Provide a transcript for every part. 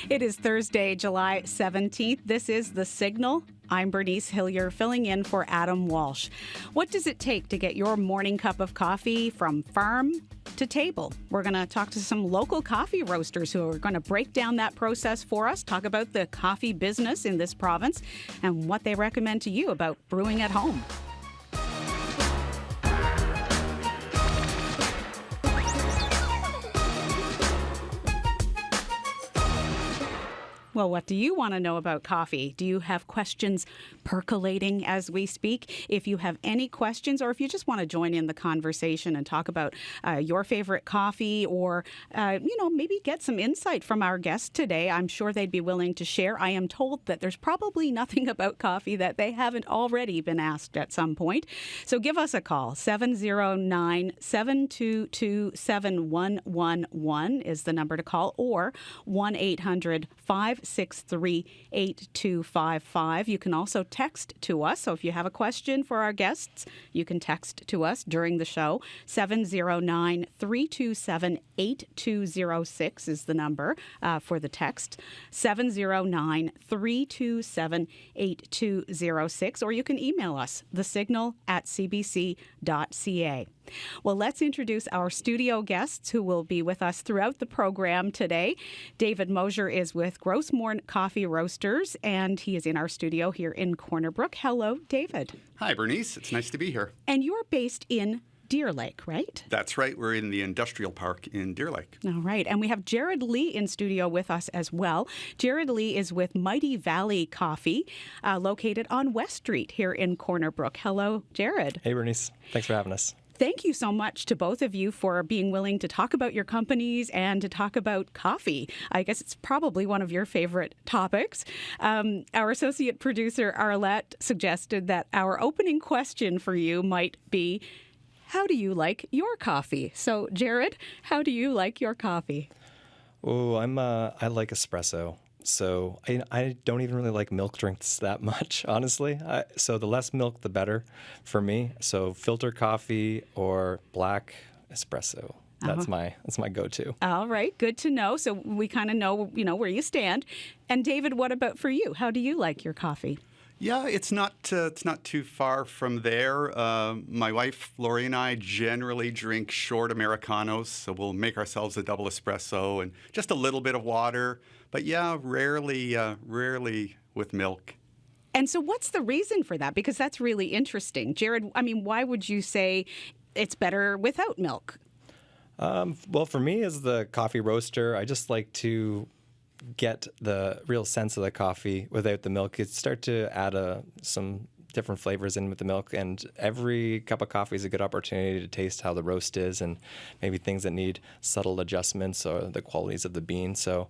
It is Thursday, July 17th. This is The Signal. I'm Bernice Hillier, filling in for Adam Walsh. What does it take to get your morning cup of coffee from farm to table? We're going to talk to some local coffee roasters who are going to break down that process for us, talk about the coffee business in this province, and what they recommend to you about brewing at home. Well, what do you want to know about coffee? Do you have questions percolating as we speak? If you have any questions, or if you just want to join in the conversation and talk about your favorite coffee, or, maybe get some insight from our guest today, I'm sure they'd be willing to share. I am told that there's probably nothing about coffee that they haven't already been asked at some point. So give us a call. 709-722-7111 is the number to call, or 1-800-563-8255. You can also text to us. So if you have a question for our guests, you can text to us during the show. 709-327-8206 is the number for the text. 709-327-8206. Or you can email us, thesignal@cbc.ca. Well, let's introduce our studio guests who will be with us throughout the program today. David Mosier is with Grossmore Coffee Roasters, and he is in our studio here in Corner Brook. Hello, David. Hi, Bernice. It's nice to be here. And you're based in Deer Lake, right? That's right. We're in the industrial park in Deer Lake. All right. And we have Jared Lee in studio with us as well. Jared Lee is with Mighty Valley Coffee, located on West Street here in Corner Brook. Hello, Jared. Hey, Bernice. Thanks for having us. Thank you so much to both of you for being willing to talk about your companies and to talk about coffee. I guess it's probably one of your favorite topics. Our associate producer, Arlette, suggested that our opening question for you might be, how do you like your coffee? So, Jared, how do you like your coffee? Oh, I like espresso. So I don't even really like milk drinks that much, honestly. So the less milk, the better for me. So filter coffee or black espresso. That's my go-to. All right, good to know. So we kind of know where you stand. And David, what about for you? How do you like your coffee? Yeah, it's not too far from there. My wife, Lori, and I generally drink short Americanos, so we'll make ourselves a double espresso and just a little bit of water. But yeah, rarely with milk. And so what's the reason for that? Because that's really interesting. Jared, why would you say it's better without milk? Well, for me as the coffee roaster, I just like to get the real sense of the coffee without the milk. You start to add some different flavors in with the milk, and every cup of coffee is a good opportunity to taste how the roast is and maybe things that need subtle adjustments or the qualities of the bean. So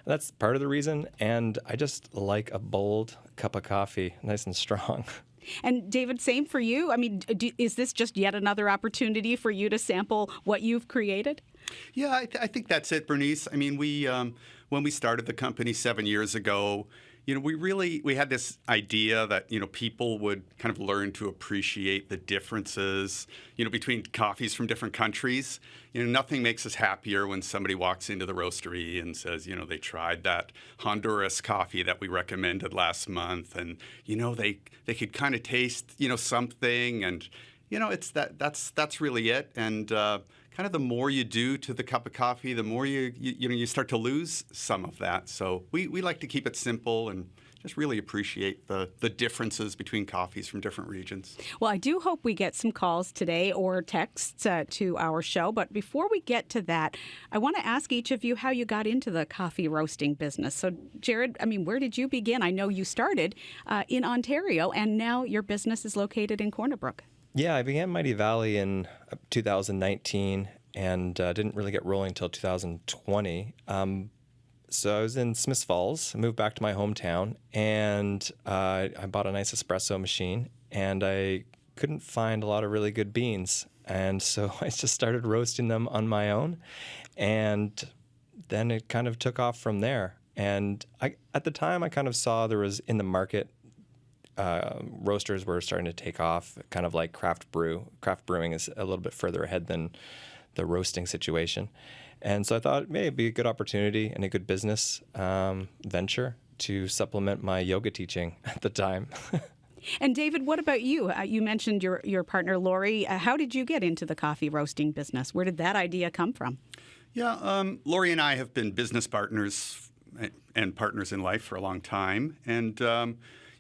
that's part of the reason, and I just like a bold cup of coffee, nice and strong. And David, same for you? Is this just yet another opportunity for you to sample what you've created? Yeah, I think that's it, Bernice. We when we started the company 7 years ago, we had this idea that, people would kind of learn to appreciate the differences, between coffees from different countries. Nothing makes us happier when somebody walks into the roastery and says, they tried that Honduras coffee that we recommended last month, and, they could kind of taste, something, and, that's really it. And kind of the more you do to the cup of coffee, the more you start to lose some of that. So we like to keep it simple and just really appreciate the differences between coffees from different regions. Well, I do hope we get some calls today or texts to our show. But before we get to that, I want to ask each of you how you got into the coffee roasting business. So, Jared, where did you begin? I know you started in Ontario, and now your business is located in Corner Brook. Yeah, I began Mighty Valley in 2019 and didn't really get rolling until 2020. So I was in Smiths Falls, moved back to my hometown, and I bought a nice espresso machine, and I couldn't find a lot of really good beans. And so I just started roasting them on my own, and then it kind of took off from there. And at the time, I kind of saw there was in the market, roasters were starting to take off, kind of like craft brewing is a little bit further ahead than the roasting situation. And so I thought maybe it'd be a good opportunity and a good business venture to supplement my yoga teaching at the time. And David, what about you? You mentioned your partner, Lori. How did you get into the coffee roasting business? Where did that idea come from? Yeah, Lori and I have been business partners and partners in life for a long time. And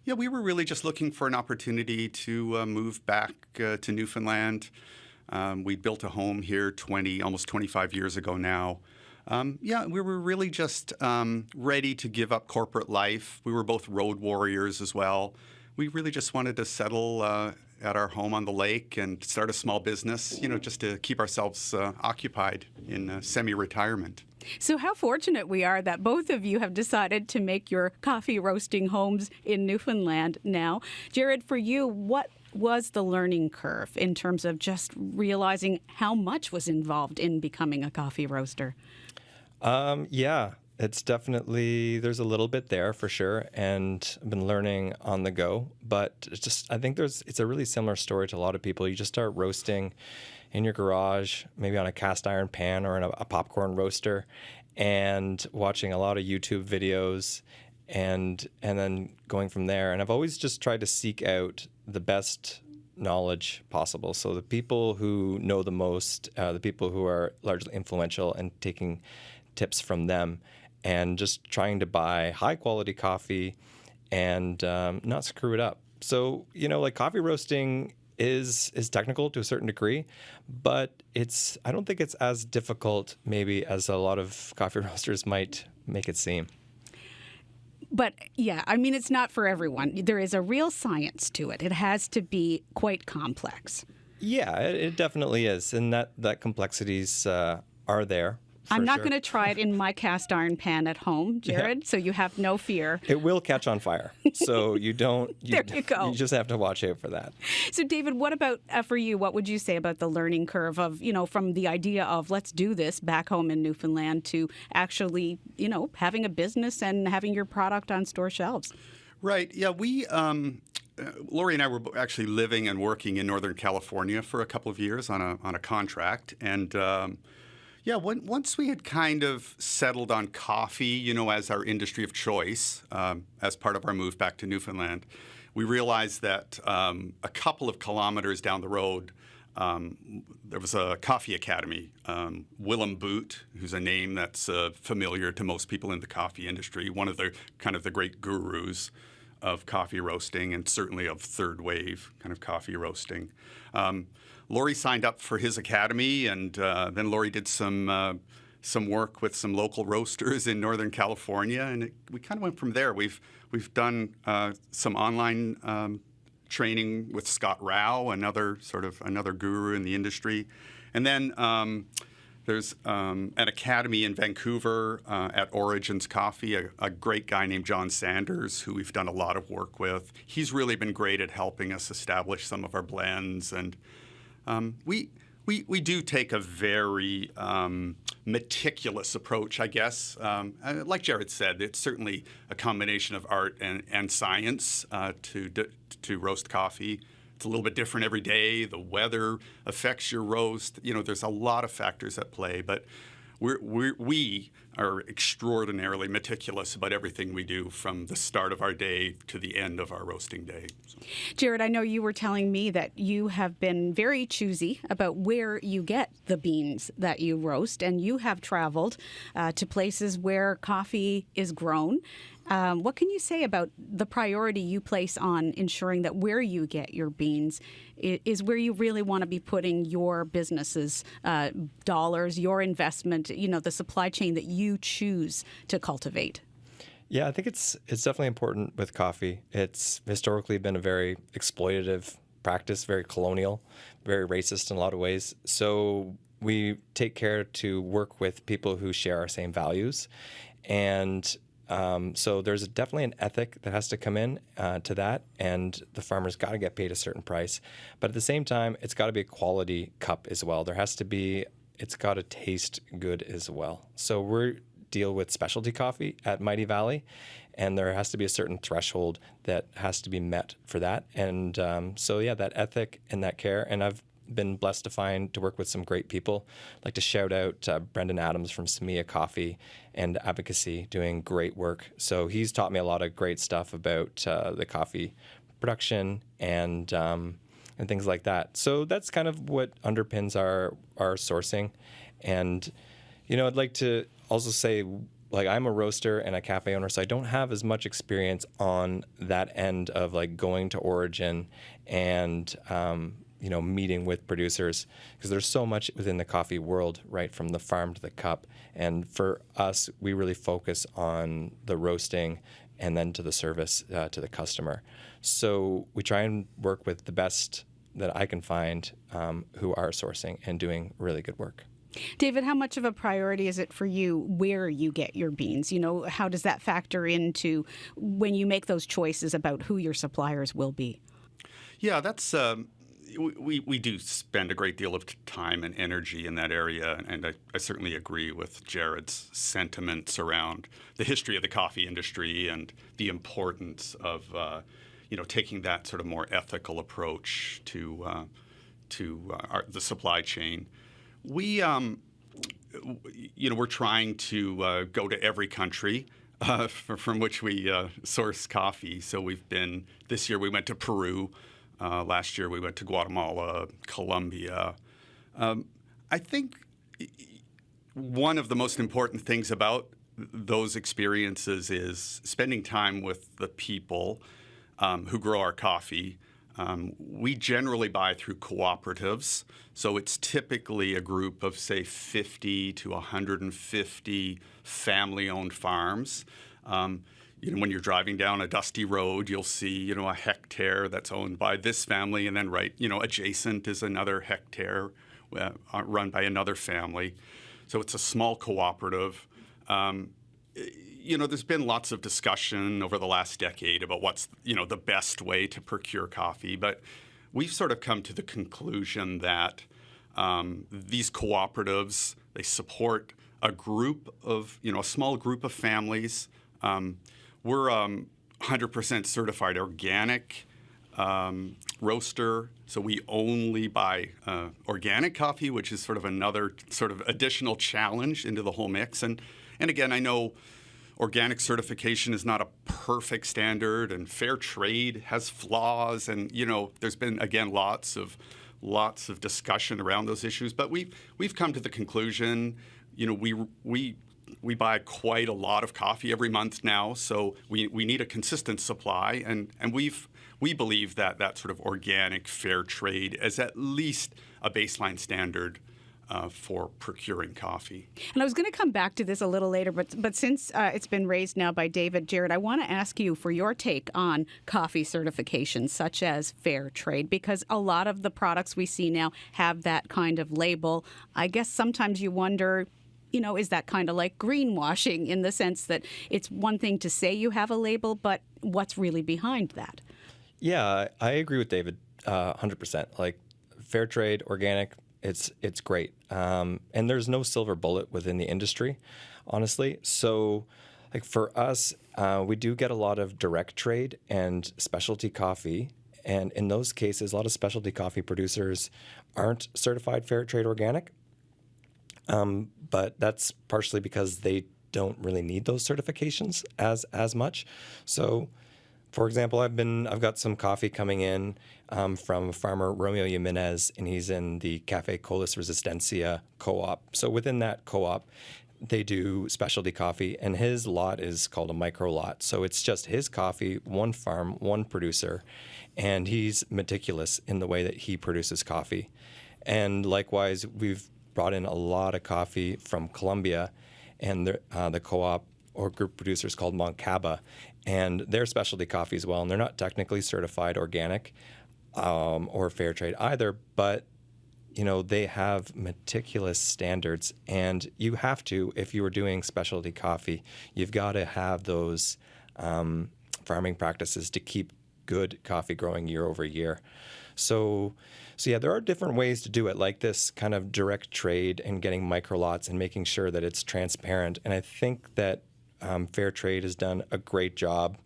yeah, we were really just looking for an opportunity to move back to Newfoundland. We built a home here almost 25 years ago now. Yeah, we were really just ready to give up corporate life. We were both road warriors as well. We really just wanted to settle at our home on the lake and start a small business, just to keep ourselves occupied in semi-retirement. So how fortunate we are that both of you have decided to make your coffee roasting homes in Newfoundland now. Jared, for you, what was the learning curve in terms of just realizing how much was involved in becoming a coffee roaster? Yeah, it's definitely, there's a little bit there for sure, and I've been learning on the go, but I think it's a really similar story to a lot of people. You just start roasting in your garage, maybe on a cast iron pan or in a popcorn roaster, and watching a lot of YouTube videos and then going from there. And I've always just tried to seek out the best knowledge possible. So the people who know the most, the people who are largely influential, and taking tips from them, and just trying to buy high quality coffee and not screw it up. So, like coffee roasting is technical to a certain degree, but I don't think it's as difficult maybe as a lot of coffee roasters might make it seem. But yeah, I mean, it's not for everyone. There is a real science to it. It has to be quite complex. Yeah, it definitely is. And that complexities are there. I'm not going to try it in my cast iron pan at home, Jared, so you have no fear. It will catch on fire. So you don't. There you go. You just have to watch out for that. So, David, what about for you? What would you say about the learning curve of, from the idea of let's do this back home in Newfoundland to actually, having a business and having your product on store shelves? Right. Yeah, Lori and I were actually living and working in Northern California for a couple of years on a contract, and yeah, once we had kind of settled on coffee, as our industry of choice, as part of our move back to Newfoundland, we realized that a couple of kilometers down the road, there was a coffee academy. Willem Boot, who's a name that's familiar to most people in the coffee industry, one of the kind of the great gurus of coffee roasting, and certainly of third wave kind of coffee roasting. Lori signed up for his academy, and then Lori did some work with some local roasters in Northern California, and we kind of went from there. We've done some online training with Scott Rao, another guru in the industry, and then there's an academy in Vancouver at Origins Coffee, a great guy named John Sanders, who we've done a lot of work with. He's really been great at helping us establish some of our blends, and we do take a very meticulous approach, I guess. Like Jared said, it's certainly a combination of art and science to roast coffee. It's a little bit different every day. The weather affects your roast. There's a lot of factors at play, but we are extraordinarily meticulous about everything we do from the start of our day to the end of our roasting day. So. Jared, I know you were telling me that you have been very choosy about where you get the beans that you roast, and you have traveled to places where coffee is grown. What can you say about the priority you place on ensuring that where you get your beans is where you really want to be putting your business's dollars, your investment, the supply chain that you choose to cultivate? Yeah, I think it's definitely important with coffee. It's historically been a very exploitative practice, very colonial, very racist in a lot of ways. So we take care to work with people who share our same values. And so there's definitely an ethic that has to come in to that, and the farmer's got to get paid a certain price. But at the same time, it's got to be a quality cup as well. It's got to taste good as well. So we deal with specialty coffee at Mighty Valley, and there has to be a certain threshold that has to be met for that. And so yeah, that ethic and that care. And I've been blessed to work with some great people. I'd like to shout out Brendan Adams from Samia Coffee and Advocacy, doing great work. So he's taught me a lot of great stuff about the coffee production and things like that. So that's kind of what underpins our sourcing. And, I'd like to also say, like, I'm a roaster and a cafe owner, so I don't have as much experience on that end of like going to origin and meeting with producers, because there's so much within the coffee world, right, from the farm to the cup. And for us, we really focus on the roasting and then to the service to the customer. So we try and work with the best that I can find who are sourcing and doing really good work. David, how much of a priority is it for you where you get your beans? How does that factor into when you make those choices about who your suppliers will be? Yeah, that's we do spend a great deal of time and energy in that area, and I certainly agree with Jared's sentiments around the history of the coffee industry and the importance of taking that sort of more ethical approach to the supply chain. We're trying to go to every country from which we source coffee. So this year we went to Peru. Last year we went to Guatemala, Colombia. I think one of the most important things about those experiences is spending time with the people who grow our coffee. We generally buy through cooperatives, so it's typically a group of, say, 50 to 150 family-owned farms. When you're driving down a dusty road, you'll see, a hectare that's owned by this family, and then adjacent is another hectare run by another family. So it's a small cooperative. There's been lots of discussion over the last decade about what's, the best way to procure coffee. But we've sort of come to the conclusion that these cooperatives, they support a group of, a small group of families. We're 100% certified organic roaster. So we only buy organic coffee, which is sort of another sort of additional challenge into the whole mix. And again, I know organic certification is not a perfect standard, and fair trade has flaws, and there's been, again, lots of discussion around those issues. But we've come to the conclusion, we buy quite a lot of coffee every month now, so we need a consistent supply, and we believe that sort of organic fair trade is at least a baseline standard for procuring coffee. And I was going to come back to this a little later, but since it's been raised now by David, Jared, I want to ask you for your take on coffee certifications such as fair trade, because a lot of the products we see now have that kind of label. I guess sometimes you wonder, is that kind of like greenwashing, in the sense that it's one thing to say you have a label, but what's really behind that? Yeah, I agree with David 100%. Like, fair trade, organic, it's great. And there's no silver bullet within the industry, honestly. So, like, for us, we do get a lot of direct trade and specialty coffee. And in those cases, a lot of specialty coffee producers aren't certified fair trade organic. But that's partially because they don't really need those certifications as much. So, for example, I've got some coffee coming in from farmer Romeo Jimenez, and he's in the Café Colas Resistencia co-op. So within that co-op, they do specialty coffee, and his lot is called a micro lot. So it's just his coffee, one farm, one producer, and he's meticulous in the way that he produces coffee. And likewise, we've brought in a lot of coffee from Colombia, and the co-op or group producers called Moncaba, and they're specialty coffee as well, and they're not technically certified organic or fair trade either, but they have meticulous standards, and you have to, if you are doing specialty coffee, you've got to have those farming practices to keep good coffee growing year over year. So yeah, there are different ways to do it, like this kind of direct trade and getting micro lots and making sure that it's transparent. And I think that Fair Trade has done a great job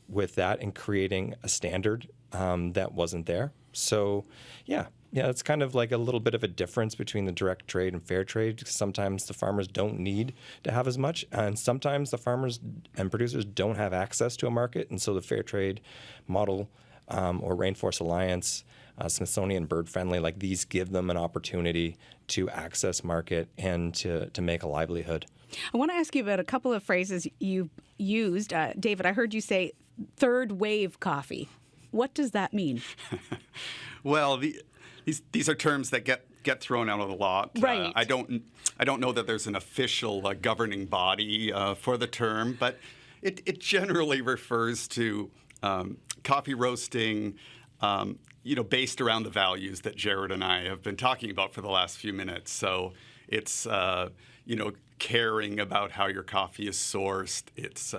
with that and creating a standard that wasn't there. So yeah, Yeah, it's kind of like a little bit of a difference between the direct trade and fair trade. Sometimes the farmers don't need to have as much, and sometimes the farmers and producers don't have access to a market. And so the fair trade model or Rainforest Alliance, Smithsonian Bird Friendly, like these give them an opportunity to access market and to make a livelihood. I want to ask you about a couple of phrases you used. David, I heard you say third wave coffee. What does that mean? Well, these are terms that get thrown out a lot. Right. I don't know that there's an official governing body for the term, but it generally refers to coffee roasting, based around the values that Jared and I have been talking about for the last few minutes. So it's caring about how your coffee is sourced. It's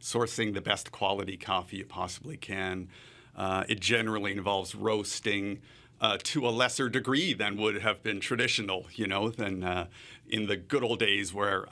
sourcing the best quality coffee you possibly can. It generally involves roasting to a lesser degree than would have been traditional, than in the good old days where,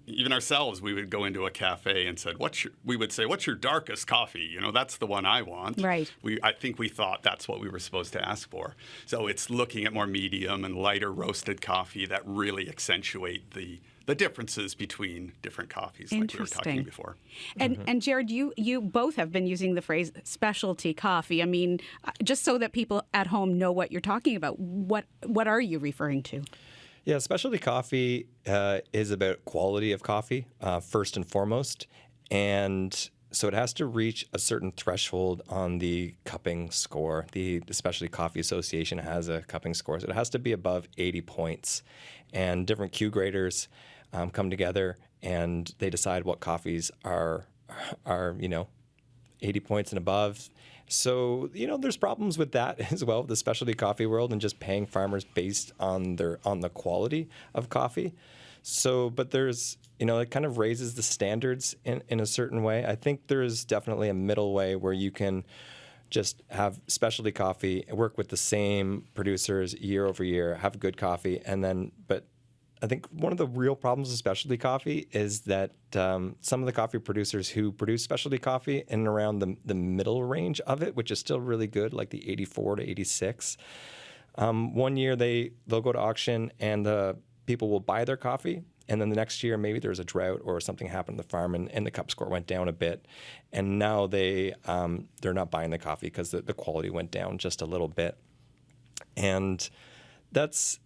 even ourselves, we would go into a cafe and said, we would say, what's your darkest coffee? That's the one I want. Right. I think we thought that's what we were supposed to ask for. So it's looking at more medium and lighter roasted coffee that really accentuate the differences between different coffees, like we were talking before. And Jared, you both have been using the phrase specialty coffee. Just so that people at home know what you're talking about, what are you referring to? Yeah, specialty coffee is about quality of coffee, first and foremost. And so it has to reach a certain threshold on the cupping score. The Specialty Coffee Association has a cupping score. So it has to be above 80 points. And different Q graders come together and they decide what coffees are 80 points and above. So, there's problems with that as well, the specialty coffee world, and just paying farmers based on the quality of coffee. So, but there's, it kind of raises the standards in a certain way. I think there's definitely a middle way where you can just have specialty coffee, work with the same producers year over year, have good coffee, but I think one of the real problems with specialty coffee is that some of the coffee producers who produce specialty coffee in and around the middle range of it, which is still really good, like the 84 to 86, one year they'll go to auction and the people will buy their coffee, and then the next year maybe there's a drought or something happened to the farm and the cup score went down a bit, and now they're not buying the coffee because the quality went down just a little bit, and that's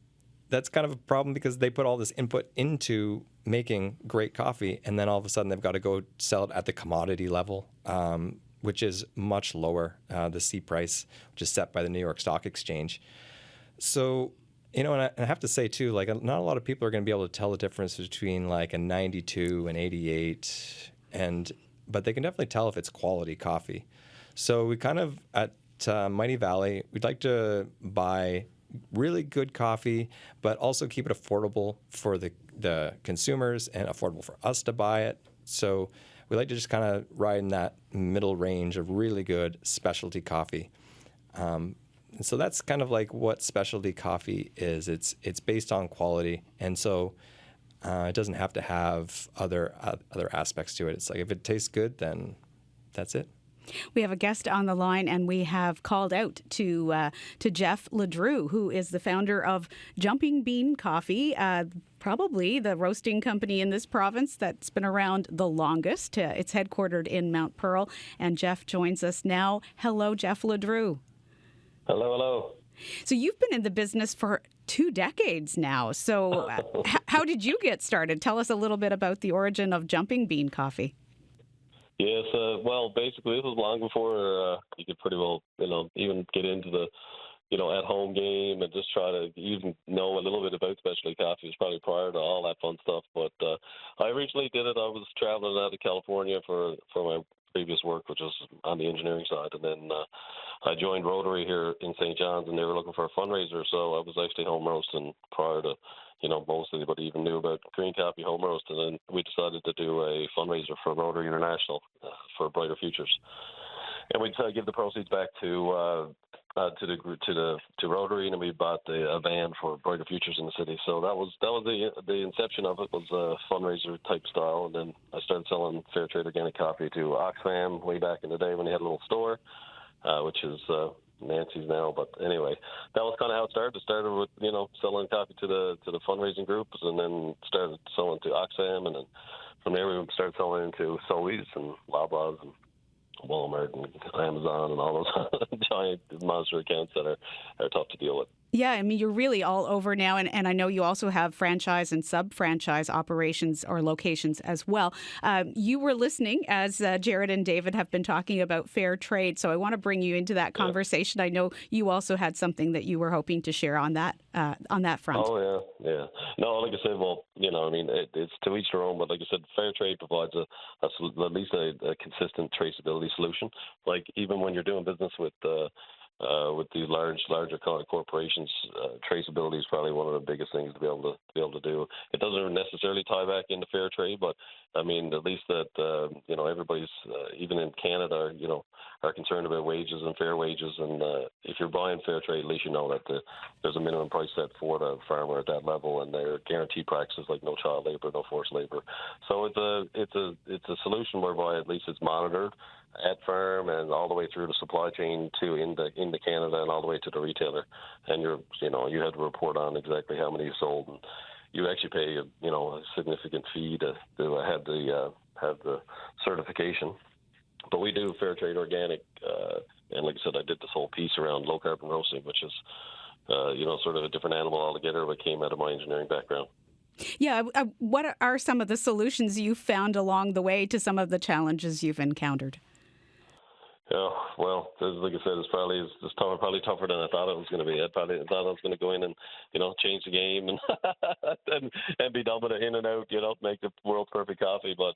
kind of a problem because they put all this input into making great coffee, and then all of a sudden they've got to go sell it at the commodity level, which is much lower, the C price, which is set by the New York Stock Exchange. So, and I have to say too, like not a lot of people are going to be able to tell the difference between like a 92 and 88, but they can definitely tell if it's quality coffee. So we kind of at Mighty Valley, we'd like to buy really good coffee, but also keep it affordable for the consumers and affordable for us to buy it. So we like to just kind of ride in that middle range of really good specialty coffee. And so that's kind of like what specialty coffee is. It's based on quality, and so it doesn't have to have other aspects to it. It's like if it tastes good, then that's it. We have a guest on the line, and we have called out to Jeff Ledrew, who is the founder of Jumping Bean Coffee, probably the roasting company in this province that's been around the longest. It's headquartered in Mount Pearl, and Jeff joins us now. Hello, Jeff Ledrew. Hello. So you've been in the business for 2 decades now. So how did you get started? Tell us a little bit about the origin of Jumping Bean Coffee. Yes, well, basically, this was long before you could pretty well, even get into the, at-home game and just try to even know a little bit about specialty coffee. It was probably prior to all that fun stuff. But I originally did it. I was traveling out of California for my previous work, which was on the engineering side. And then I joined Rotary here in St. John's, and they were looking for a fundraiser. So I was actually home roasting prior to, most anybody even knew about green coffee home roast. And then we decided to do a fundraiser for Rotary International for Brighter Futures. And we decided to give the proceeds back to Rotary, and then we bought a van for Brighter Futures in the city. So that was the inception of it, was a fundraiser type style. And then I started selling fair trade organic coffee to Oxfam way back in the day when they had a little store, which is Nancy's now. But anyway, that was kind of how it started. It started with, selling coffee to the fundraising groups, and then started selling to Oxfam, and then from there we started selling into Sobeys and Loblaws and Walmart and Amazon and all those giant monster accounts that are tough to deal with. Yeah, I mean, you're really all over now, and I know you also have franchise and sub-franchise operations or locations as well. You were listening as Jared and David have been talking about fair trade, so I want to bring you into that conversation. I know you also had something that you were hoping to share on that front. Oh, yeah. No, like I said, well, it's to each their own, but like I said, fair trade provides at least a consistent traceability solution. Like, even when you're doing business with these larger kind of corporations, traceability is probably one of the biggest things to be able to do. It doesn't necessarily tie back into fair trade, but I mean, at least that everybody's even in Canada, are concerned about wages and fair wages. And if you're buying fair trade, at least you know that there's a minimum price set for the farmer at that level, and there are guaranteed practices like no child labor, no forced labor. So it's a solution whereby at least it's monitored at farm and all the way through the supply chain to into Canada and all the way to the retailer. And you had to report on exactly how many you sold, and you actually pay a significant fee to have the certification. But we do fair trade organic, and like I said, I did this whole piece around low carbon roasting, which is sort of a different animal altogether, but came out of my engineering background. Yeah, what are some of the solutions you found along the way to some of the challenges you've encountered? Yeah, well, like I said, it's probably tougher than I thought it was going to be. I thought I was going to go in and change the game and be done with it in and out, make the world's perfect coffee. But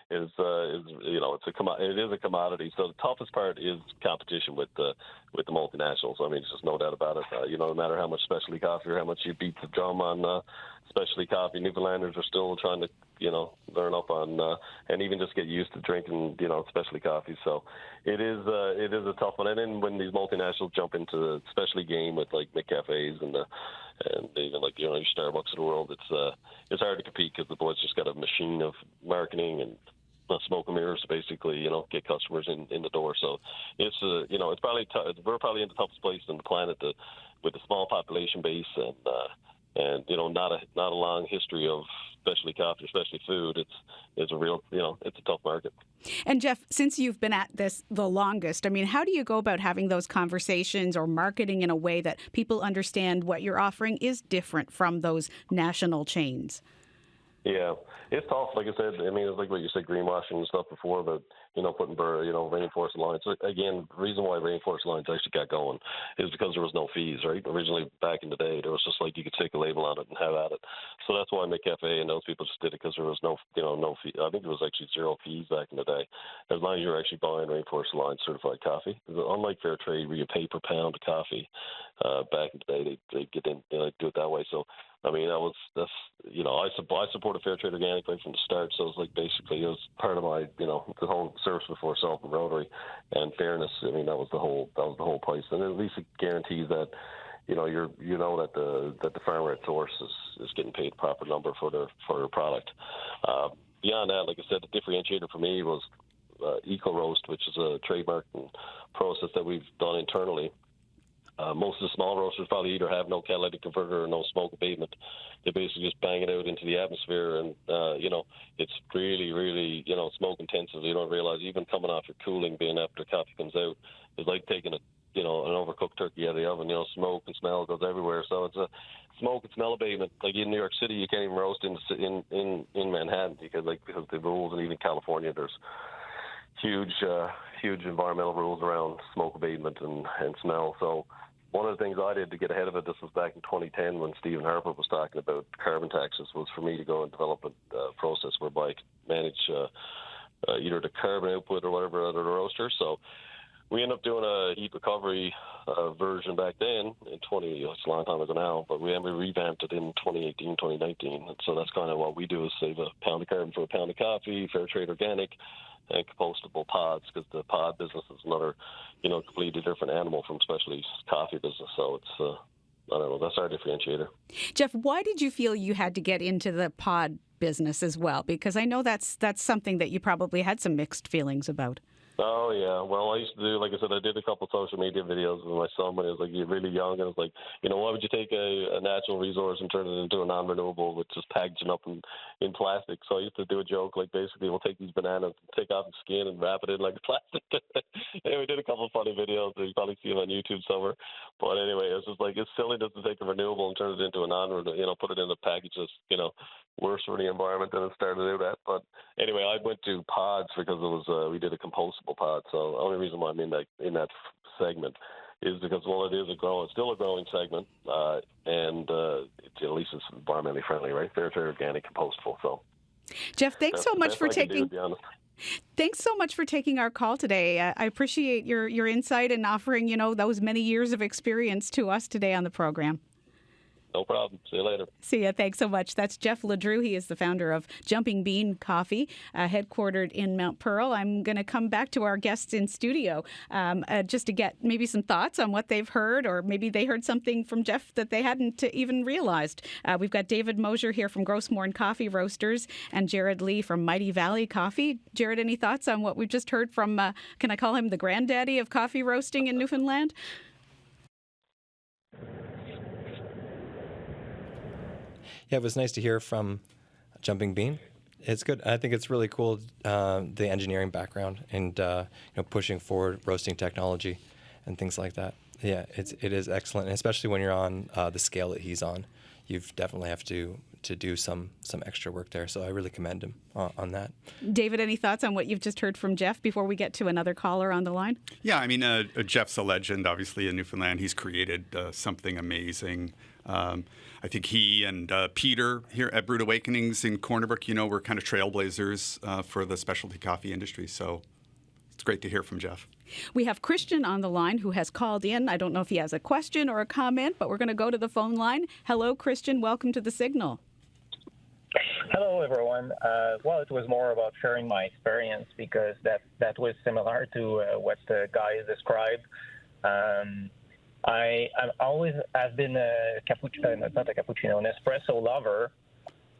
it is a commodity. So the toughest part is competition with the multinationals. I mean, there's just no doubt about it. No matter how much specialty coffee or how much you beat the drum on specialty coffee, Newfoundlanders are still trying to learn up on and even just get used to drinking specialty coffee. So it is a tough one. And then when these multinationals jump into the specialty game with like McCafes and even like your Starbucks of the world, it's hard to compete because the boys just got a machine of marketing and smoke and mirrors to basically get customers in the door. So it's it's probably we're probably in the toughest place on the planet with a small population base and not a long history of specialty coffee, especially food. It's a real it's a tough market. And Jeff, since you've been at this the longest, I mean, how do you go about having those conversations or marketing in a way that people understand what you're offering is different from those national chains? Yeah, it's tough. Like I said, I mean, it's like what you said, greenwashing and stuff before, but putting rainforest lines. So again, the reason why rainforest lines actually got going is because there was no fees, right? Originally, back in the day, there was just like you could stick a label on it and have at it. So that's why McCafe and those people just did it, because there was no fee. I think there was actually zero fees back in the day, as long as you were actually buying rainforest lines certified coffee. Unlike fair trade, where you pay per pound of coffee, back in the day they get in, do it that way. So I mean, I supported fair trade organic right from the start. So it was like basically it was part of my the whole service before self and Rotary and fairness. I mean, that was the whole price, and at least it guarantees that that the farmer at source is getting paid the proper number for their product. Beyond that, like I said, the differentiator for me was Eco Roast, which is a trademark and process that we've done internally. Most of the small roasters probably either have no catalytic converter or no smoke abatement. They basically just bang it out into the atmosphere, and it's really, really smoke intensive. You don't realize even coming off your cooling being after coffee comes out is like taking an overcooked turkey out of the oven. Smoke and smell goes everywhere. So it's a smoke and smell abatement. Like in New York City, you can't even roast in Manhattan because the rules, and even California, there's huge environmental rules around smoke abatement and smell. So one of the things I did to get ahead of it, this was back in 2010 when Stephen Harper was talking about carbon taxes, was for me to go and develop a process whereby I could manage either the carbon output or whatever out of the roaster. So we ended up doing a heat recovery version back then it's a long time ago now, but we revamped it in 2018, 2019. And so that's kind of what we do, is save a pound of carbon for a pound of coffee, fair trade organic, and compostable pods, because the pod business is another, completely different animal from specialty coffee business. So it's, I don't know, that's our differentiator. Jeff, why did you feel you had to get into the pod business as well? Because I know that's something that you probably had some mixed feelings about. Oh yeah. Well, I used to do, like I said, I did a couple social media videos with my son when he was like really young, and I was like, why would you take a natural resource and turn it into a non-renewable with just packaging up in plastic? So I used to do a joke like, basically, we'll take these bananas, take off the skin, and wrap it in like plastic. Anyway, we did a couple of funny videos that you probably see them on YouTube somewhere. But anyway, it's just like, it's silly just to take a renewable and turn it into a non-renewable, put it in a package that's worse for the environment than it started out at. But anyway, I went to pods because it was we did a compostable pod. So the only reason why I'm in that segment is because, well, it is still a growing segment, and at least it's environmentally friendly, right? Fair trade, organic, compostable. So, Jeff, thanks so much for taking. Thanks so much for taking our call today. I appreciate your insight and offering those many years of experience to us today on the program. No problem. See you later. See ya. Thanks so much. That's Jeff LeDrew. He is the founder of Jumping Bean Coffee, headquartered in Mount Pearl. I'm going to come back to our guests in studio just to get maybe some thoughts on what they've heard, or maybe they heard something from Jeff that they hadn't even realized. We've got David Mosier here from Grossmorn Coffee Roasters and Jared Lee from Mighty Valley Coffee. Jared, any thoughts on what we've just heard from, can I call him the granddaddy of coffee roasting in Newfoundland? Yeah, it was nice to hear from Jumping Bean. It's good. I think it's really cool, the engineering background and pushing forward roasting technology and things like that. Yeah, it is excellent, and especially when you're on the scale that he's on. You definitely have to do some extra work there. So I really commend him on that. David, any thoughts on what you've just heard from Jeff before we get to another caller on the line? Yeah, I mean, Jeff's a legend, obviously, in Newfoundland. He's created something amazing. I think he and Peter here at Brewed Awakenings in Corner Brook, were kind of trailblazers for the specialty coffee industry. So it's great to hear from Jeff. We have Christian on the line who has called in. I don't know if he has a question or a comment, but we're going to go to the phone line. Hello, Christian. Welcome to The Signal. Hello, everyone. Well, it was more about sharing my experience because that was similar to what the guy described. I always have been an espresso lover.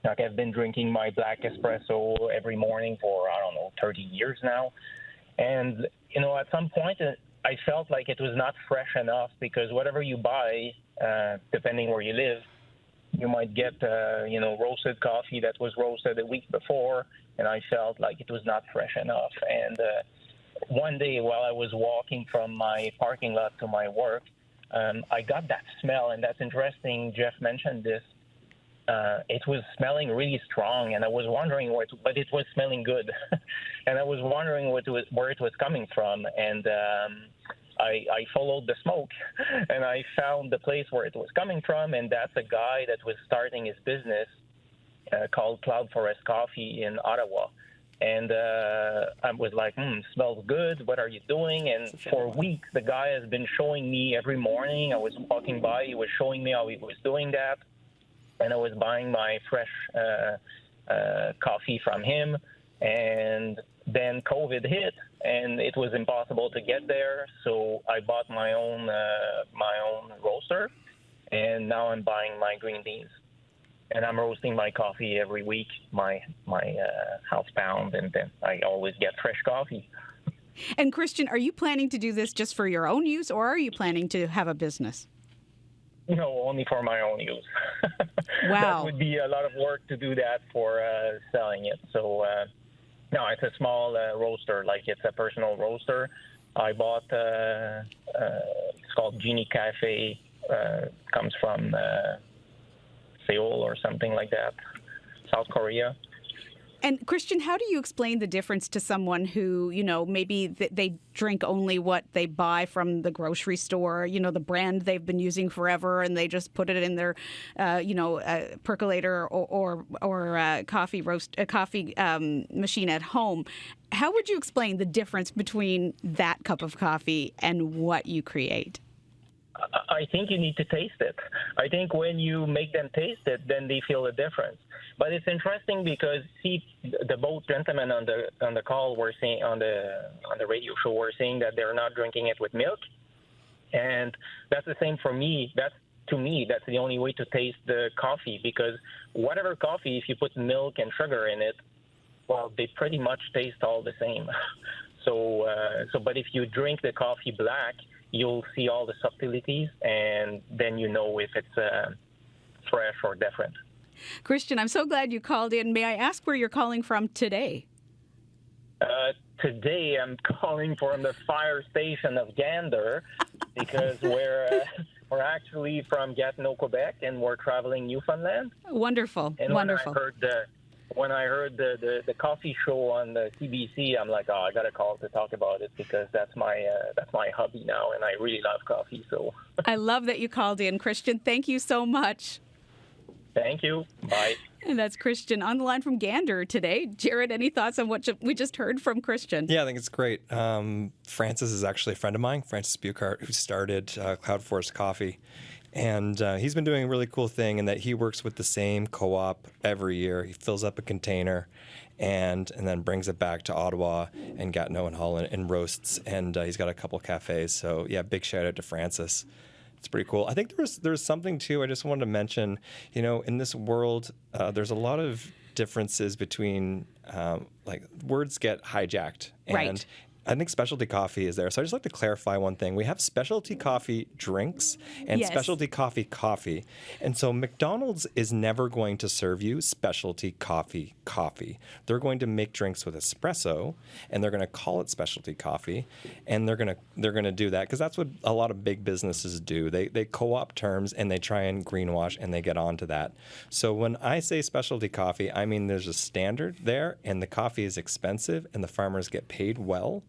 Like, I've been drinking my black espresso every morning for, 30 years now. And, at some point, I felt like it was not fresh enough because whatever you buy, depending where you live, you might get, roasted coffee that was roasted a week before, and I felt like it was not fresh enough. And one day while I was walking from my parking lot to my work, I got that smell, and that's interesting. Jeff mentioned this. It was smelling really strong, and I was wondering but it was smelling good. And I was wondering where it was coming from. And I followed the smoke, and I found the place where it was coming from, and that's a guy that was starting his business called Cloud Forest Coffee in Ottawa. And I was like, smells good. What are you doing? And for weeks, the guy has been showing me every morning. I was walking by. He was showing me how he was doing that. And I was buying my fresh coffee from him. And then COVID hit, and it was impossible to get there. So I bought my own roaster, and now I'm buying my green beans. And I'm roasting my coffee every week, my half pound, and then I always get fresh coffee. And Christian, are you planning to do this just for your own use, or are you planning to have a business? No, only for my own use. Wow. That would be a lot of work to do that for selling it. So, no, it's a small roaster, like it's a personal roaster. I bought, it's called Genie Cafe, comes from Seoul or something like that, South Korea. And Christian, how do you explain the difference to someone who, maybe they drink only what they buy from the grocery store, the brand they've been using forever, and they just put it in their, percolator or coffee machine at home? How would you explain the difference between that cup of coffee and what you create? I think you need to taste it. I think when you make them taste it, then they feel the difference. But it's interesting because, see, the both gentlemen on the call were saying on the radio show were saying that they're not drinking it with milk, and that's the same for me. To me, that's the only way to taste the coffee, because whatever coffee, if you put milk and sugar in it, well, they pretty much taste all the same. But if you drink the coffee black, you'll see all the subtleties, and then you know if it's fresh or different. Christian, I'm so glad you called in. May I ask where you're calling from today? Today I'm calling from the fire station of Gander because we're actually from Gatineau, Quebec, and we're traveling Newfoundland. Wonderful, and wonderful. When I heard the coffee show on the CBC, I'm like, I got to call to talk about it because that's my hobby now, and I really love coffee. So I love that you called in, Christian. Thank you so much. Thank you. Bye. And that's Christian on the line from Gander today. Jared, any thoughts on what we just heard from Christian? Yeah, I think it's great. Francis is actually a friend of mine, Francis Buchart, who started Cloud Forest Coffee. And he's been doing a really cool thing in that he works with the same co-op every year. He fills up a container and then brings it back to Ottawa and Gatineau and Holland and roasts. And he's got a couple cafes. So, yeah, big shout out to Francis. It's pretty cool. I think there's something, too, I just wanted to mention, in this world, there's a lot of differences between, words get hijacked. And right. I think specialty coffee is there. So I just like to clarify one thing. We have specialty coffee drinks and Yes. specialty coffee. And so McDonald's is never going to serve you specialty coffee. They're going to make drinks with espresso, and they're going to call it specialty coffee, and they're going to do that because that's what a lot of big businesses do. They co-opt terms and they try and greenwash and they get onto that. So when I say specialty coffee, I mean there's a standard there, and the coffee is expensive, and the farmers get paid well.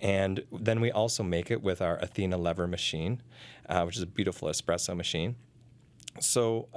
And then we also make it with our Athena lever machine, which is a beautiful espresso machine. So,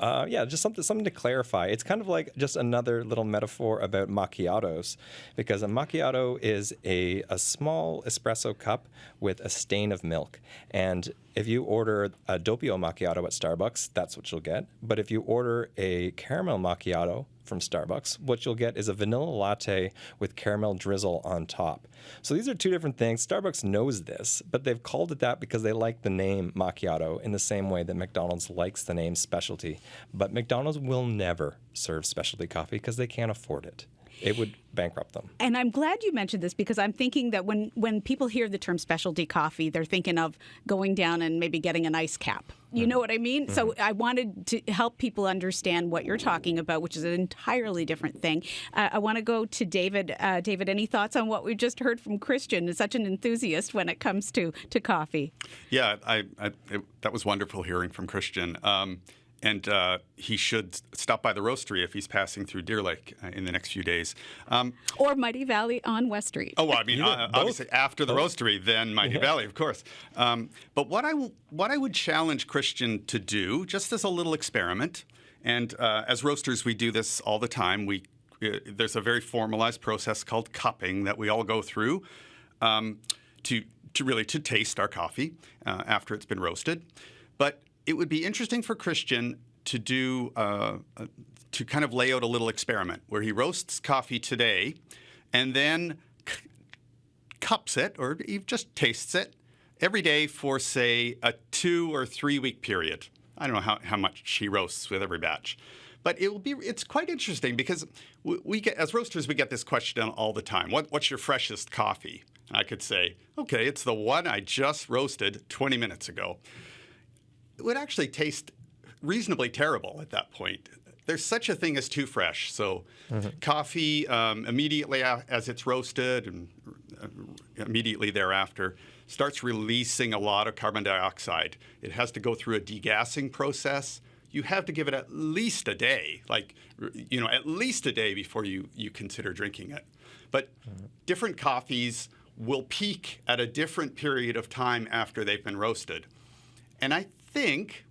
just something to clarify. It's kind of like just another little metaphor about macchiatos, because a macchiato is a small espresso cup with a stain of milk. And if you order a doppio macchiato at Starbucks, that's what you'll get. But if you order a caramel macchiato from Starbucks, what you'll get is a vanilla latte with caramel drizzle on top. So these are two different things. Starbucks knows this, but they've called it that because they like the name macchiato in the same way that McDonald's likes the name specialty. But McDonald's will never serve specialty coffee because they can't afford it. It would bankrupt them. And I'm glad you mentioned this because I'm thinking that when people hear the term specialty coffee, they're thinking of going down and maybe getting an ice cap. You know what I mean? Mm-hmm. So I wanted to help people understand what you're talking about, which is an entirely different thing. I want to go to David. David, any thoughts on what we just heard from Christian? Is such an enthusiast when it comes to coffee. Yeah, that was wonderful hearing from Christian. And he should stop by the roastery if he's passing through Deer Lake in the next few days. Or Mighty Valley on West Street. Oh, well, I mean, obviously after the roastery, then Mighty Valley, of course. But what I would challenge Christian to do, just as a little experiment, and as roasters we do this all the time. There's a very formalized process called cupping that we all go through to taste our coffee after it's been roasted. But it would be interesting for Christian to do to kind of lay out a little experiment where he roasts coffee today and then cups it or he just tastes it every day for, say, a 2 or 3 week period. I don't know how much he roasts with every batch. But it's quite interesting because we get, as roasters, we get this question all the time. What's your freshest coffee? I could say, okay, it's the one I just roasted 20 minutes ago. It would actually taste reasonably terrible at that point. There's such a thing as too fresh. So coffee immediately as it's roasted and immediately thereafter starts releasing a lot of carbon dioxide. It has to go through a degassing process. You have to give it at least a day, at least a day before you consider drinking it. But different coffees will peak at a different period of time after they've been roasted. And I think,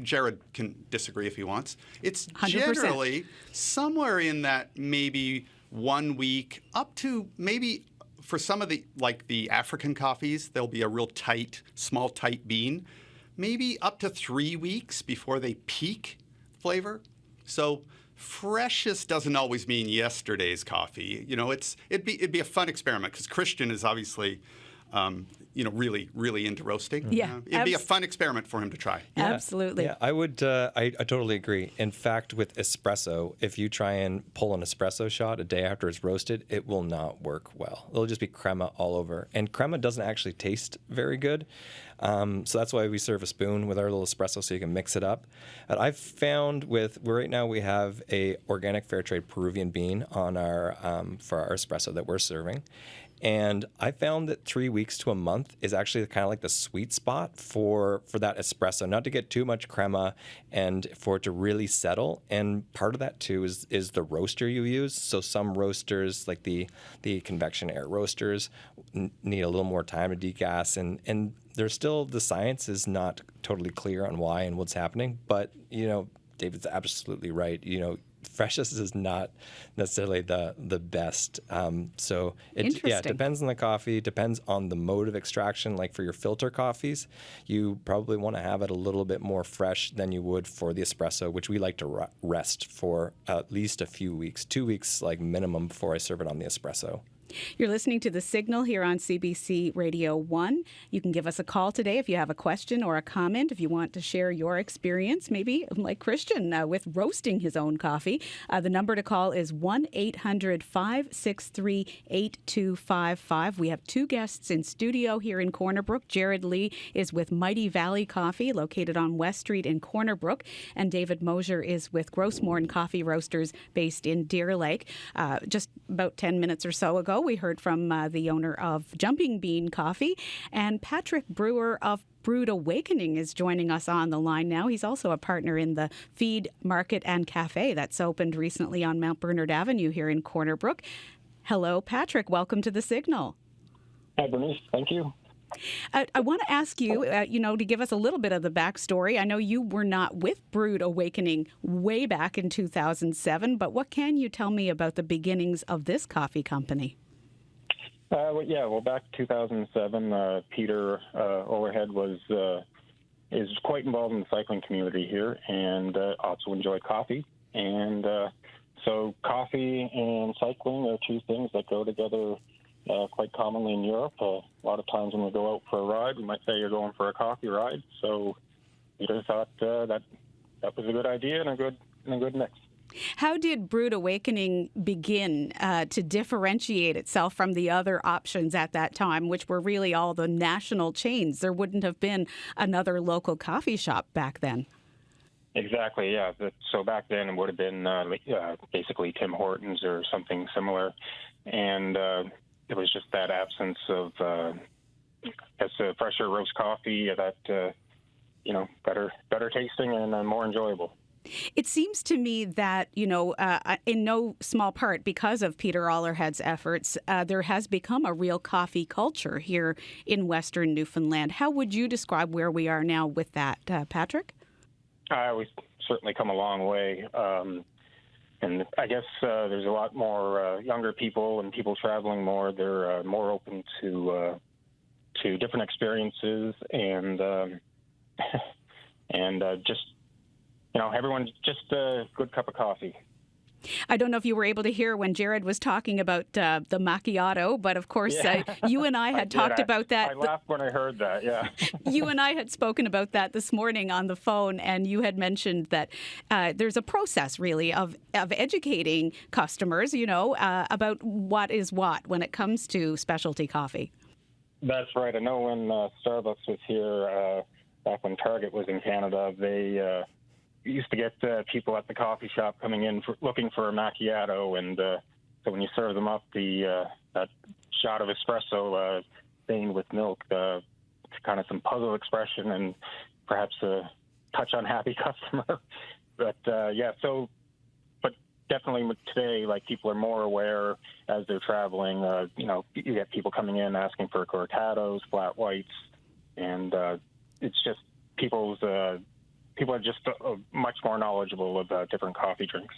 Jared can disagree if he wants. It's 100%. Generally somewhere in that maybe 1 week up to maybe for some of the African coffees, there'll be a real small tight bean, maybe up to 3 weeks before they peak flavor. So freshest doesn't always mean yesterday's coffee. It'd be a fun experiment because Christian is obviously really, really into roasting. Yeah, it'd be a fun experiment for him to try. Yeah. Absolutely. Yeah, I would. I totally agree. In fact, with espresso, if you try and pull an espresso shot a day after it's roasted, it will not work well. It'll just be crema all over, and crema doesn't actually taste very good. So that's why we serve a spoon with our little espresso, so you can mix it up. And I've found right now we have a organic fair trade Peruvian bean on our for our espresso that we're serving. And I found that 3 weeks to a month is actually kind of like the sweet spot for that espresso, not to get too much crema and for it to really settle. And part of that too is the roaster you use. So some roasters, like the convection air roasters, need a little more time to degas, and there's still, the science is not totally clear on why and what's happening. But David's absolutely right. Freshness is not necessarily the best. So it depends on the coffee, depends on the mode of extraction. Like for your filter coffees, you probably want to have it a little bit more fresh than you would for the espresso, which we like to rest for at least a few weeks, 2 weeks like minimum before I serve it on the espresso. You're listening to The Signal here on CBC Radio 1. You can give us a call today if you have a question or a comment, if you want to share your experience, maybe like Christian with roasting his own coffee. The number to call is 1-800-563-8255. We have two guests in studio here in Corner Brook. Jared Lee is with Mighty Valley Coffee, located on West Street in Corner Brook, and David Mosier is with Grossmorn Coffee Roasters based in Deer Lake. Just about 10 minutes or so ago, we heard from the owner of Jumping Bean Coffee, and Patrick Brewer of Brewed Awakening is joining us on the line now. He's also a partner in the Feed Market and Cafe that's opened recently on Mount Bernard Avenue here in Corner Brook. Hello, Patrick. Welcome to The Signal. Hi, Bernice. Thank you. I want to ask you, to give us a little bit of the backstory. I know you were not with Brewed Awakening way back in 2007, but what can you tell me about the beginnings of this coffee company? Back 2007, Peter Overhead is quite involved in the cycling community here, and also enjoyed coffee. And so coffee and cycling are two things that go together quite commonly in Europe. A lot of times when we go out for a ride, we might say you're going for a coffee ride. So Peter thought that was a good idea and a good mix. How did Brewed Awakening begin to differentiate itself from the other options at that time, which were really all the national chains? There wouldn't have been another local coffee shop back then. Exactly, yeah. So back then it would have been basically Tim Hortons or something similar. And it was just that absence of, a fresher roast coffee that, better tasting and more enjoyable. It seems to me that, in no small part because of Peter Ollerhead's efforts, there has become a real coffee culture here in Western Newfoundland. How would you describe where we are now with that, Patrick? We've certainly come a long way. And I guess there's a lot more younger people and people traveling more. They're more open to different experiences and just, everyone just a good cup of coffee. I don't know if you were able to hear when Jared was talking about the macchiato, but of course you and I had talked about that. I laughed when I heard that, yeah. You and I had spoken about that this morning on the phone, and you had mentioned that there's a process really of educating customers, about what is what when it comes to specialty coffee. That's right. I know when Starbucks was here, back when Target was in Canada, they used to get people at the coffee shop coming in looking for a macchiato, and so when you serve them up that shot of espresso stained with milk, it's kind of some puzzled expression and perhaps a touch unhappy customer. But but definitely today, like, people are more aware as they're traveling. You get people coming in asking for cortados, flat whites, and it's just people are just much more knowledgeable about different coffee drinks.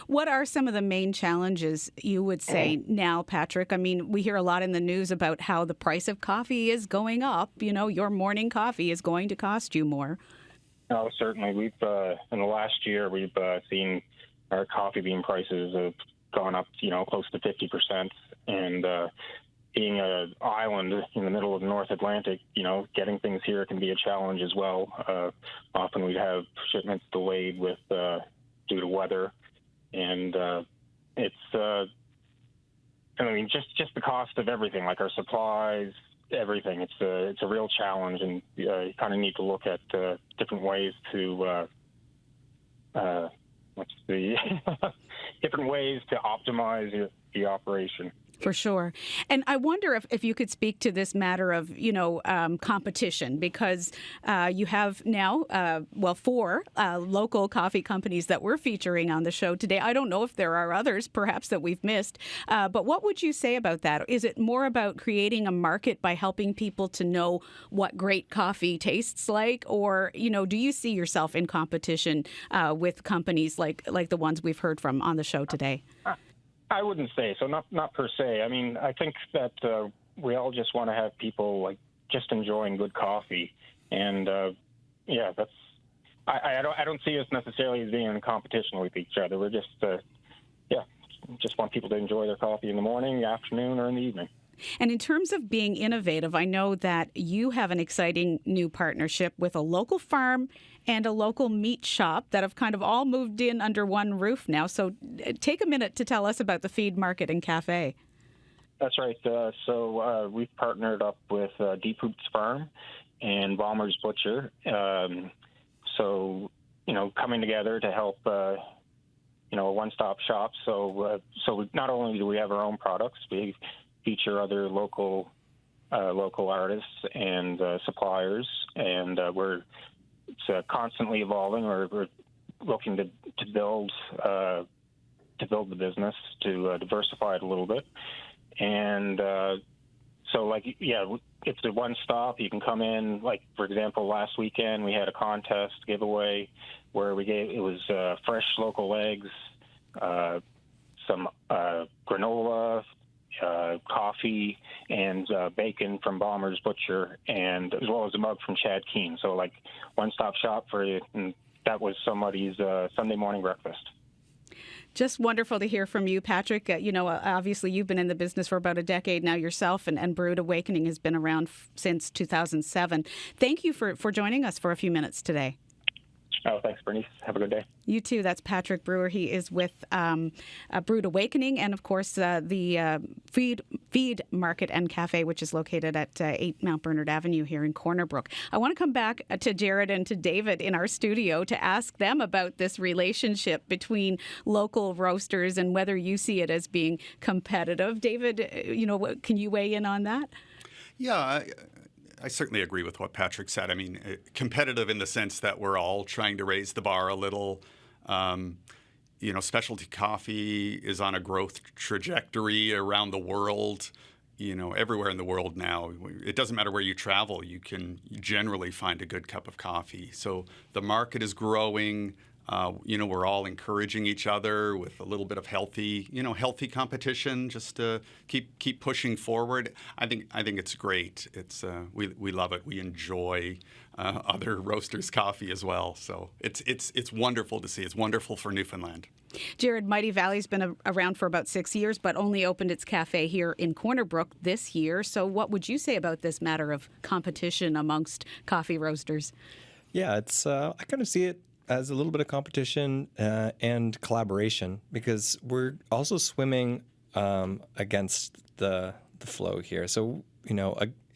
What are some of the main challenges you would say now, Patrick? I mean, we hear a lot in the news about how the price of coffee is going up. Your morning coffee is going to cost you more. Oh, certainly. We've in the last year, we've seen our coffee bean prices have gone up, close to 50%. And being an island in the middle of the North Atlantic, getting things here can be a challenge as well. Often we have shipments delayed with due to weather, and it's just the cost of everything, like our supplies, everything. It's a real challenge, and you kind of need to look at different ways to different ways to optimize the operation. For sure. And I wonder if you could speak to this matter of, competition, because you have now, 4 local coffee companies that we're featuring on the show today. I don't know if there are others, perhaps, that we've missed. But what would you say about that? Is it more about creating a market by helping people to know what great coffee tastes like? Or, do you see yourself in competition with companies like the ones we've heard from on the show today? I wouldn't say so, not per se. I mean, I think that we all just want to have people just enjoying good coffee, and that's. I don't see us necessarily as being in competition with each other. We're just just want people to enjoy their coffee in the morning, the afternoon, or in the evening. And in terms of being innovative, I know that you have an exciting new partnership with a local farm and a local meat shop that have kind of all moved in under one roof now. So take a minute to tell us about the Feed Market and Cafe. That's right. So we've partnered up with Deep Roots Farm and Baumer's Butcher. Coming together to help, a one-stop shop. So not only do we have our own products, we feature other local artists and suppliers, and it's constantly evolving. We're looking to build the business, to diversify it a little bit, and it's a one-stop. You can come in, like, for example, last weekend we had a contest giveaway where it was fresh local eggs, some granola, coffee, and bacon from Baumer's Butcher, and as well as a mug from Chad Keen. So, one-stop shop for you, and that was somebody's Sunday morning breakfast. Just wonderful to hear from you, Patrick. Obviously you've been in the business for about a decade now yourself, and Brewed Awakening has been around since 2007. Thank you for joining us for a few minutes today. Oh, thanks, Bernice. Have a good day. You too. That's Patrick Brewer. He is with Brewed Awakening and, of course, the Feed Market and Cafe, which is located at 8 Mount Bernard Avenue here in Corner Brook. I want to come back to Jared and to David in our studio to ask them about this relationship between local roasters and whether you see it as being competitive. David, can you weigh in on that? Yeah, I certainly agree with what Patrick said. I mean, competitive in the sense that we're all trying to raise the bar a little. Specialty coffee is on a growth trajectory around the world, everywhere in the world now. It doesn't matter where you travel, you can generally find a good cup of coffee. So the market is growing. We're all encouraging each other with a little bit of healthy competition, just to keep pushing forward. I think it's great. It's we love it. We enjoy other roasters' coffee as well. So it's wonderful to see. It's wonderful for Newfoundland. Jared, Mighty Valley's been around for about 6 years, but only opened its cafe here in Corner Brook this year. So what would you say about this matter of competition amongst coffee roasters? Yeah, it's I kind of see it as a little bit of competition and collaboration, because we're also swimming against the flow here. So,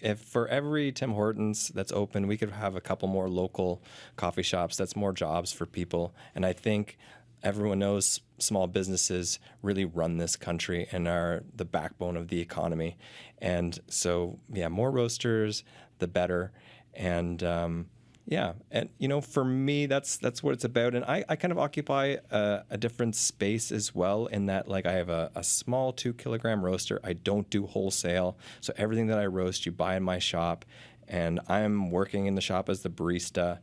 if for every Tim Hortons that's open, we could have a couple more local coffee shops. That's more jobs for people. And I think everyone knows small businesses really run this country and are the backbone of the economy. And so, more roasters, the better. And for me, that's what it's about. And I kind of occupy a different space as well, in that, I have a small 2-kilogram roaster. I don't do wholesale. So everything that I roast, you buy in my shop. And I'm working in the shop as the barista.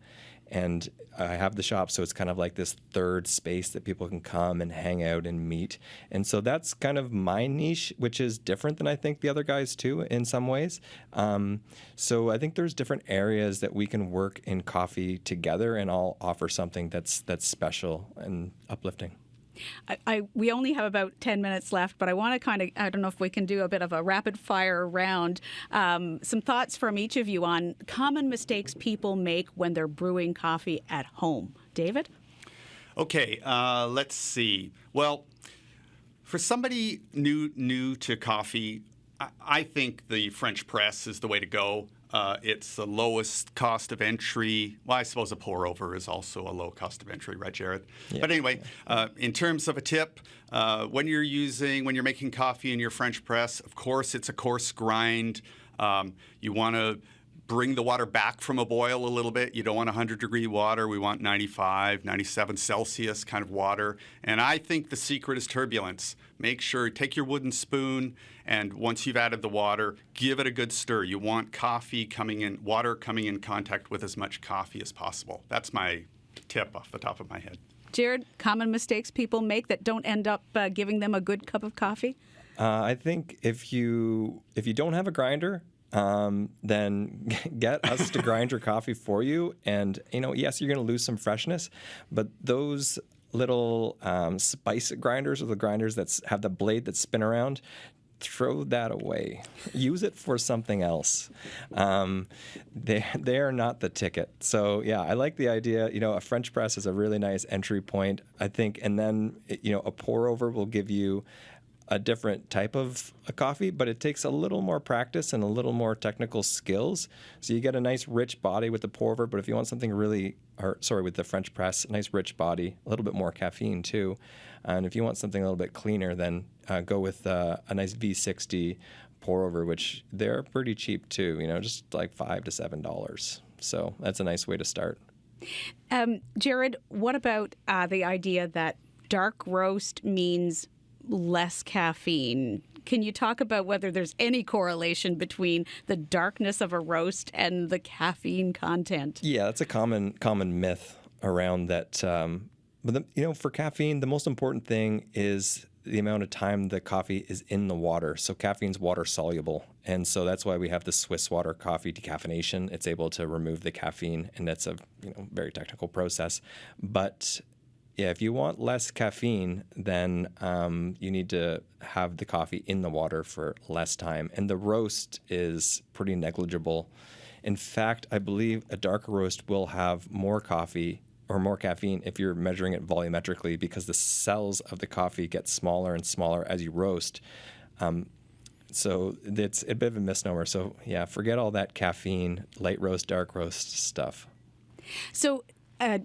And I have the shop, so it's kind of like this third space that people can come and hang out and meet. And so that's kind of my niche, which is different than I think the other guys too in some ways. So I think there's different areas that we can work in coffee together, and I'll offer something that's special and uplifting. We only have about 10 minutes left, but I want to I don't know if we can do a bit of a rapid fire round. Some thoughts from each of you on common mistakes people make when they're brewing coffee at home. David? Okay, let's see. Well, for somebody new to coffee, I think the French press is the way to go. It's the lowest cost of entry. Well, I suppose a pour over is also a low cost of entry, right, Jared? Yeah. But anyway, in terms of a tip, when you're making coffee in your French press, of course, it's a coarse grind. You want to bring the water back from a boil a little bit. You don't want 100-degree water. We want 95, 97 Celsius kind of water. And I think the secret is turbulence. Make sure, take your wooden spoon, and once you've added the water, give it a good stir. You want water coming in contact with as much coffee as possible. That's my tip off the top of my head. Jared, common mistakes people make that don't end up giving them a good cup of coffee? I think if you don't have a grinder, then get us to grind your coffee for you. And, yes, you're going to lose some freshness, but those little spice grinders, or the grinders that have the blade that spin around, throw that away. Use it for something else. They are not the ticket. So, yeah, I like the idea. A French press is a really nice entry point, I think. And then, a pour over will give you a different type of a coffee, but it takes a little more practice and a little more technical skills. So you get a nice rich body with the pour over, but if you want something with the French press, a nice rich body, a little bit more caffeine too. And if you want something a little bit cleaner, then go with a nice V60 pour over, which they're pretty cheap too, just like $5 to $7. So that's a nice way to start. Jared, what about the idea that dark roast means less caffeine? Can you talk about whether there's any correlation between the darkness of a roast and the caffeine content? Yeah, that's a common myth around that. But for caffeine, the most important thing is the amount of time the coffee is in the water. So caffeine's water soluble, and so that's why we have the Swiss water coffee decaffeination. It's able to remove the caffeine, and that's a very technical process. But yeah, if you want less caffeine, then you need to have the coffee in the water for less time. And the roast is pretty negligible. In fact, I believe a darker roast will have more coffee or more caffeine if you're measuring it volumetrically, because the cells of the coffee get smaller and smaller as you roast. So it's a bit of a misnomer. So yeah, forget all that caffeine, light roast, dark roast stuff. So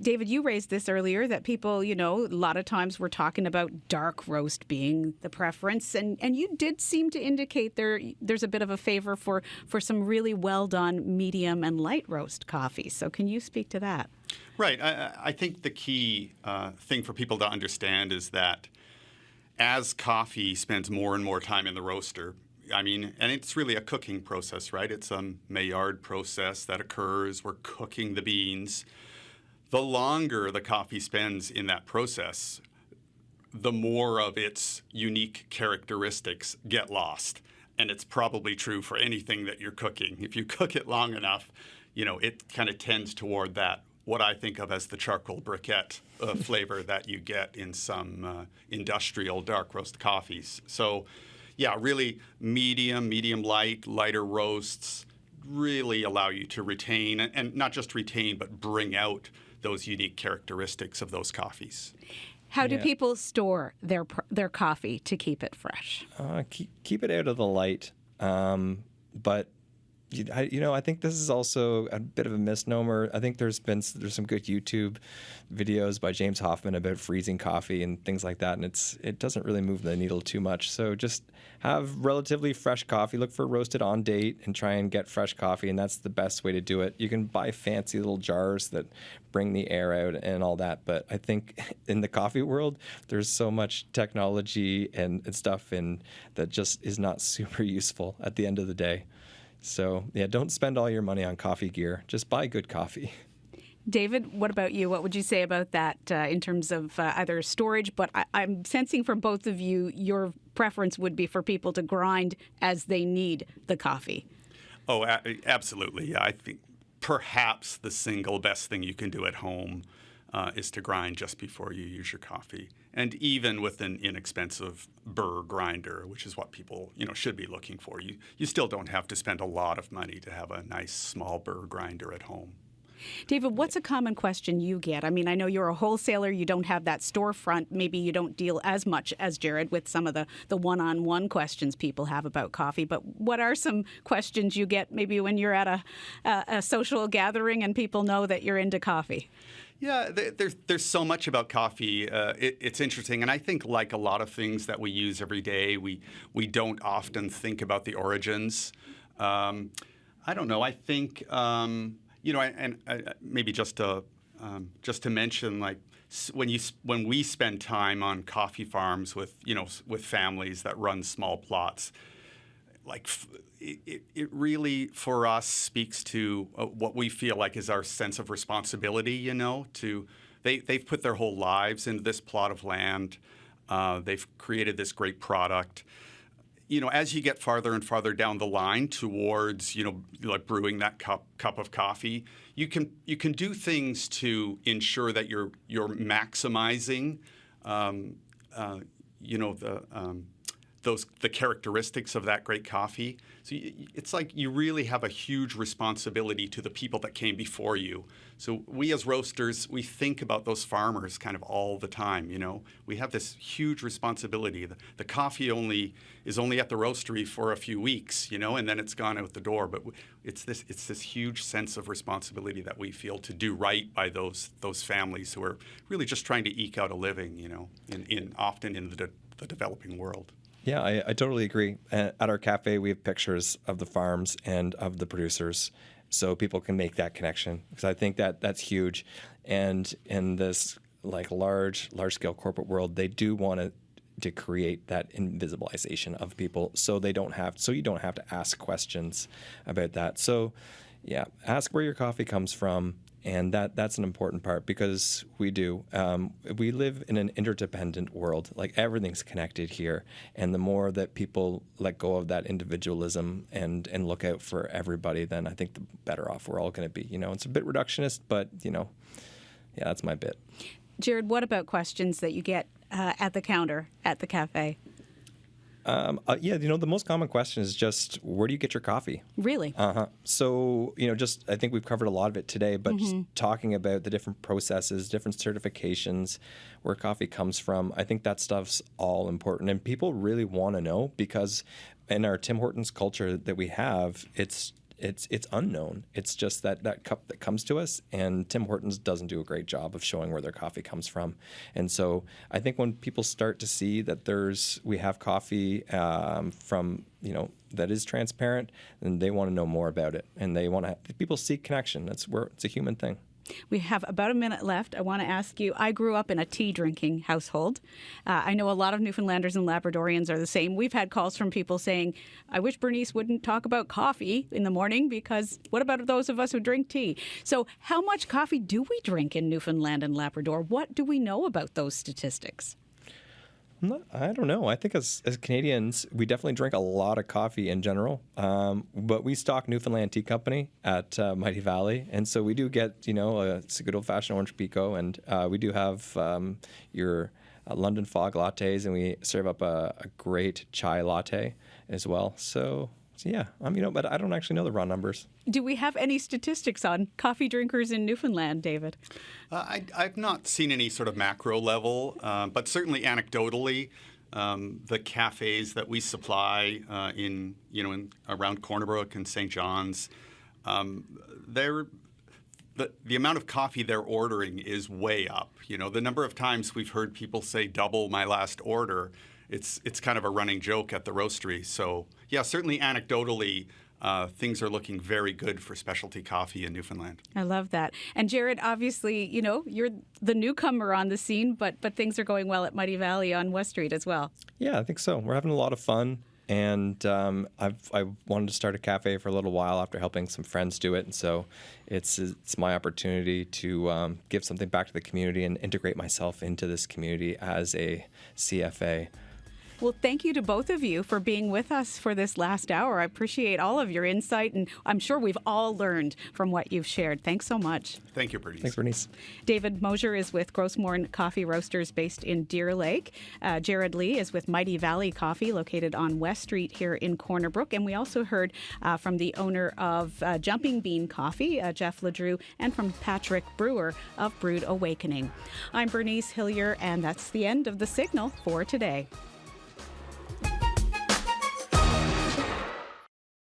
David, you raised this earlier that people, a lot of times we're talking about dark roast being the preference. And you did seem to indicate there's a bit of a favor for some really well done medium and light roast coffee. So can you speak to that? Right. I think the key thing for people to understand is that as coffee spends more and more time in the roaster, and it's really a cooking process, right? It's a Maillard process that occurs. We're cooking the beans. The longer the coffee spends in that process, the more of its unique characteristics get lost. And it's probably true for anything that you're cooking. If you cook it long enough, it kind of tends toward that, what I think of as the charcoal briquette flavor that you get in some industrial dark roast coffees. So, yeah, really medium light, lighter roasts really allow you to retain, and not just retain, but bring out those unique characteristics of those coffees. How do people store their coffee to keep it fresh? Keep it out of the light, but I think this is also a bit of a misnomer. I think there's some good YouTube videos by James Hoffman about freezing coffee and things like that, and it doesn't really move the needle too much. So just have relatively fresh coffee. Look for roasted on date and try and get fresh coffee, and that's the best way to do it. You can buy fancy little jars that bring the air out and all that, but I think in the coffee world, there's so much technology and stuff that just is not super useful at the end of the day. So, yeah, don't spend all your money on coffee gear. Just buy good coffee. David, what about you? What would you say about that in terms of either storage? But I'm sensing from both of you, your preference would be for people to grind as they need the coffee. Oh, absolutely. Yeah, I think perhaps the single best thing you can do at home is to grind just before you use your coffee. And even with an inexpensive burr grinder, which is what people should be looking for, you still don't have to spend a lot of money to have a nice small burr grinder at home. David, what's a common question you get? I mean, I know you're a wholesaler. You don't have that storefront. Maybe you don't deal as much as Jared with some of the one-on-one questions people have about coffee. But what are some questions you get maybe when you're at a social gathering and people know that you're into coffee? Yeah, there's so much about coffee. It's interesting, and I think like a lot of things that we use every day, we don't often think about the origins. I don't know. I think maybe just to mention, like when we spend time on coffee farms with families that run small plots, like it really for us speaks to what we feel like is our sense of responsibility. They've put their whole lives into this plot of land. They've created this great product. As you get farther and farther down the line towards, like brewing that cup of coffee, you can do things to ensure that you're maximizing, the characteristics of that great coffee. So it's like you really have a huge responsibility to the people that came before you. So we as roasters, we think about those farmers kind of all the time. We have this huge responsibility. The coffee is only at the roastery for a few weeks, and then it's gone out the door. But it's this huge sense of responsibility that we feel to do right by those families who are really just trying to eke out a living, often in the developing world. Yeah, I totally agree. At our cafe, we have pictures of the farms and of the producers, so people can make that connection. Because I think that's huge. And in this like large scale corporate world, they do want to create that invisibilization of people, so you don't have to ask questions about that. So, yeah, ask where your coffee comes from. And that's an important part because we live in an interdependent world. Like everything's connected here. And the more that people let go of that individualism and look out for everybody, then I think the better off we're all going to be. It's a bit reductionist, but, yeah, that's my bit. Jared, what about questions that you get at the counter at the cafe? The most common question is just, where do you get your coffee? Really? So, I think we've covered a lot of it today, but just talking about the different processes, different certifications, where coffee comes from, I think that stuff's all important. And people really want to know because in our Tim Hortons culture that we have, it's unknown. It's just that cup that comes to us, and Tim Hortons doesn't do a great job of showing where their coffee comes from. And so I think when people start to see that we have coffee from that is transparent, then they want to know more about it, and people seek connection. It's a human thing. We have about a minute left. I want to ask you, I grew up in a tea-drinking household. I know a lot of Newfoundlanders and Labradorians are the same. We've had calls from people saying, I wish Bernice wouldn't talk about coffee in the morning because what about those of us who drink tea? So how much coffee do we drink in Newfoundland and Labrador? What do we know about those statistics? I don't know. I think as Canadians, we definitely drink a lot of coffee in general. But we stock Newfoundland Tea Company at Mighty Valley. And so we do get, it's a good old-fashioned orange pekoe. And we do have your London fog lattes. And we serve up a great chai latte as well. So yeah, but I don't actually know the raw numbers. Do we have any statistics on coffee drinkers in Newfoundland, David? I've not seen any sort of macro level, but certainly anecdotally, the cafes that we supply in around Corner Brook and St. John's, the amount of coffee they're ordering is way up. The number of times we've heard people say double my last order. It's kind of a running joke at the roastery. So yeah, certainly anecdotally, things are looking very good for specialty coffee in Newfoundland. I love that. And Jared, obviously, you're the newcomer on the scene, but things are going well at Mighty Valley on West Street as well. Yeah, I think so. We're having a lot of fun. And I wanted to start a cafe for a little while after helping some friends do it. And so it's my opportunity to give something back to the community and integrate myself into this community as a CFA. Well, thank you to both of you for being with us for this last hour. I appreciate all of your insight, and I'm sure we've all learned from what you've shared. Thanks so much. Thank you, Bernice. Thanks, Bernice. David Mosier is with Grossmorn Coffee Roasters based in Deer Lake. Jared Lee is with Mighty Valley Coffee located on West Street here in Corner Brook. And we also heard from the owner of Jumping Bean Coffee, Jeff LeDrew, and from Patrick Brewer of Brewed Awakening. I'm Bernice Hillier, and that's the end of The Signal for today.